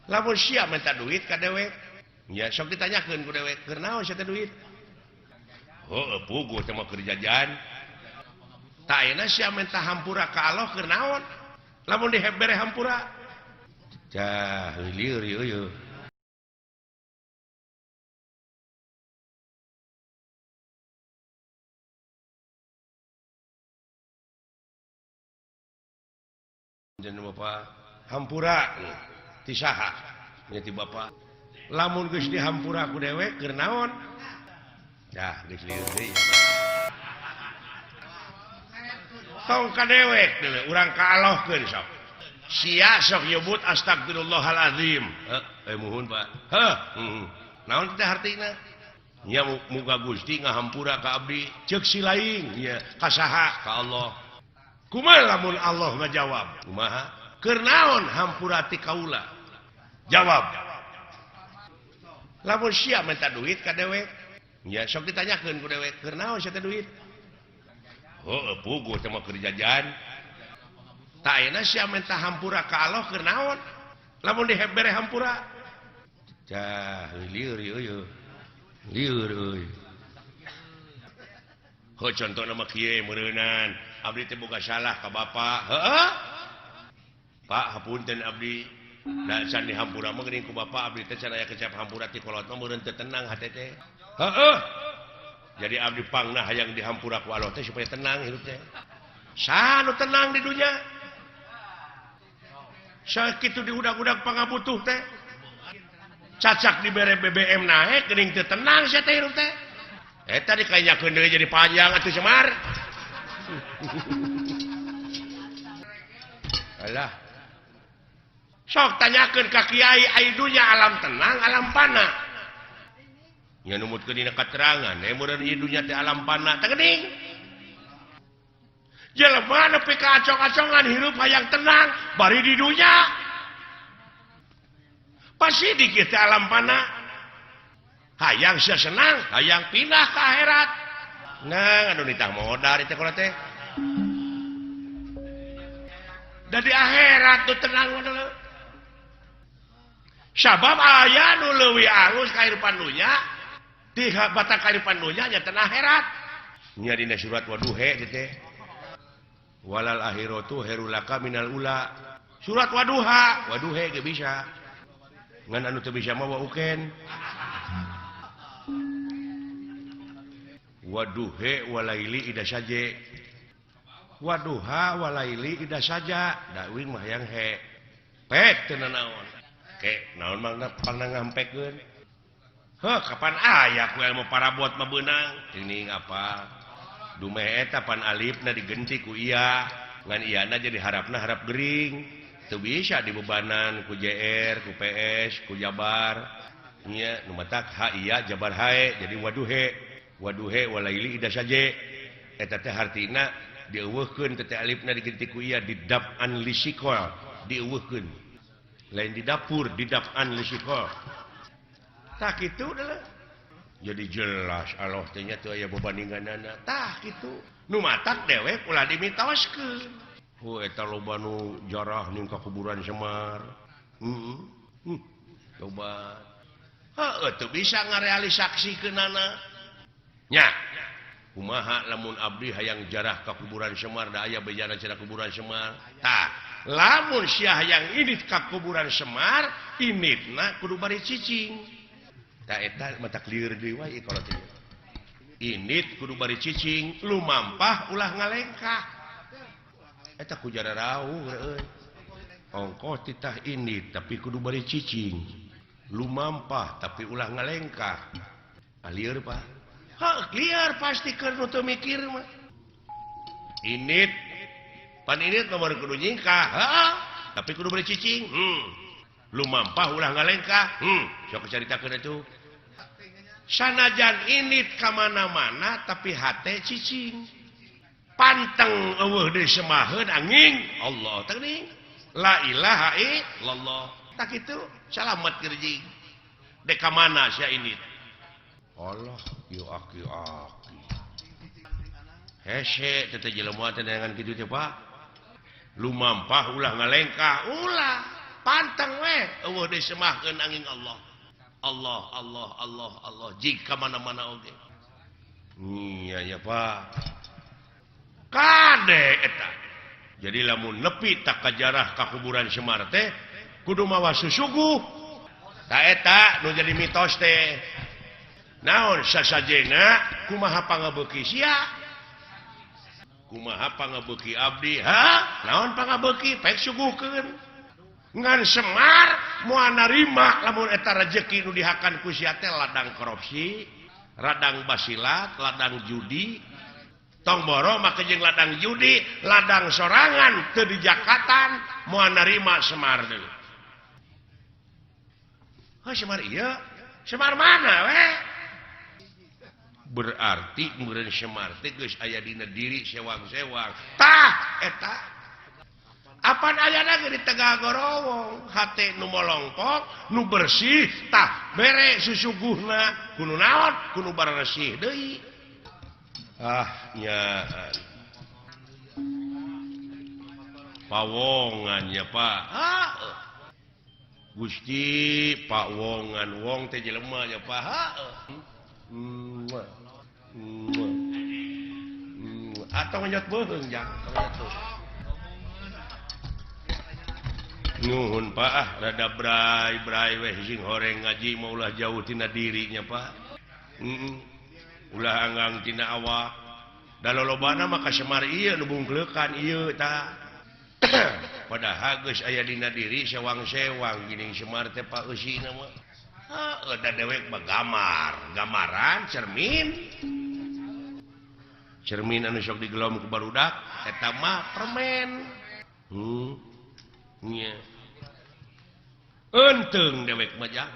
lamun sia minta duit ka dewek nya sok ditanyakeun ku dewek keur naon sia teh duit heueuh puguh teh mah keur jajan ta ayeuna sia minta hampura ka Allah keur naon lamun dibere hampura cah lieur ieu jeung Bapak hampura ti saha nya ti Bapak lamun geus dihampura ku dewek keur naon dah geus lieur deui tong ka dewek deui urang ka Allahkeun sok sia sok nyebut astagfirullahalazim muhun Pak naon teh hartina nya muga Gusti ngahampura ka abdi ceuk si laing nya ka saha ka Allah kumaha lamun Allah ngajawab kumaha keur naon hampura ti kaula jawab lamun sia minta duit ka dewek nya sok ditanyakeun ku dewek keur naon sia teh duit heueuh puguh teh mah keur jajan ta ayeuna sia minta hampura ka Allah keur naon lamun dibere hampura cah lieur ieu lieur euy ho contona mah kieu meureunan abdi teh boga salah ka Bapak heueuh Pak hapunten abdi da can dihampura mah geuning ku Bapak abdi teh can aya kecap hampura ti kolot mah meureun teu tenang hate teh heueuh jadi abdi pangnah hayang dihampura ku Allah teh supaya tenang hirup teh saha nu tenang di dunya sakitu diudag-udag pangabutuh teh cacak dibere BBM naik geuning teu tenang sia teh hirup teh eta dikanyakeun deui jadi panjang atuh Semar alah sok tanyakeun ka kiai ai dunya alam tenang alam pana nya numutkeun dina katerangan meureun ieu dunya teh alam pana teh geuning jelema nepi ka acong-acongan hirup hayang tenang bari di dunya pasti dikit teh alam pana hayang sia senang hayang pindah ke akhirat nah anu nitah modal teh kalau teh da di akhirat tuh tenang dulu sabab aya nu leuwih alus kahirupan dunya di batak kahirupan dunya nya teh akhirat nya dina surat waduhe teh walal akhiratu khairulaka minal ula surat waduha waduhe ge bisa ngan anu teu bisa mah wauken waduhe walaili ida saja waduha walaili ida saja dawing mah yang he pek teu naon ke naon mangna pangna ngampekeun heuh kapan aya ku ilmu parabot mah beunang teuing apa dumeh eta pan alifna digenti ku iya ngan iyana jadi harapna harap gering teu bisa dibebanan ku JR ku PS ku Jabar nya nu matak ha iya Jabar hae jadi waduhe walaili ida saja eta teh hartina dieuweuhkeun teh alifna digenti ku iya didab'an lisikol dieuweuhkeun lain di dapur didab'an lisikol tah kitu deuleu jadi jelas Allah teh nya teu aya babandinganana tah kitu nu matak dewek ulah dimitoskeun eta loba nu jarah ning ka kuburan Semar coba heueuh teu bisa ngarealisaksikeunana nya kumaha lamun abdi hayang jarah ka kuburan Semar da aya bejana cenah kuburan Semar tah lamun sia hayang init ka kuburan Semar initna kudu bari cicing tah eta mata clear deui wae kalau teh init kudu bari cicing lumampah ulah ngalengkah eta ku jara rawuh euy ongkos titah init tapi kudu bari cicing lumampah tapi ulah ngalengkah alieur Pak liar pasti keur nu teu mikir mah init pan init nomor kudu nyingkah tapi kudu bari cicing lumampah ulah ngalengkah sok caritakeun atuh sanajan init ka mana-mana tapi hate cicing panteng eueuh deui semaheun anging Allah teh geuning la ilaha illallah tak kitu salamet keur jing dek ka mana sia init Allah yo aki-aki hese teh jelema teh dengan kitu teh Pak lumampah ulah ngalengkah ulah pantang we eueuh disemahkeun angin Allah. Allah Allah Allah Allah jika mana-mana oge. Iya ya Pak. Kade eta. Jadi lamun nepi tak kajarah ka kuburan Semar teh kudu mawa susuguh. Ta eta nu jadi mitos teh. Naon sasajena kumaha pangabeuki sia? Kumaha pangabeuki abdi? Naon pangabeuki? Pek suguhkeun. Ngan Semar moal narima lamun eta rezeki nu dihakan ku sia teh ladang korupsi, ladang basilat, ladang judi. Tong boro make jeung ladang judi, ladang sorangan teu dijakatan moal narima Semar deui. Semar ieu? Semar mana we? Berarti meureun Semar teh geus aya dina diri sewang-sewang. Tah eta apan ayana ge di tengah gorowong, hate nu molongpok, nu bersih, tah bere susuguhna, kudu naon? Kudu baresih deui. Nyaan. Pawongan ya Pak. Gusti pawongan wong teh jelema ya Pak. Atau nyot beung jang. Nuhun Pak, rada brai-brai weh sing horeng ngaji mau ulah jauh tina dirinya Pak. Ulah anggang tina awak. Da lolobana mah ka Semar ieu nu bungkleukan ieu tah. Padahal geus aya dina diri sewang-sewang geuning Semar teh Pak eusina mah. Da dewek mah gamaran cermin. Cermin anu sok digelom ku barudak eta mah permen. Nya. Enteung dewek mah jang.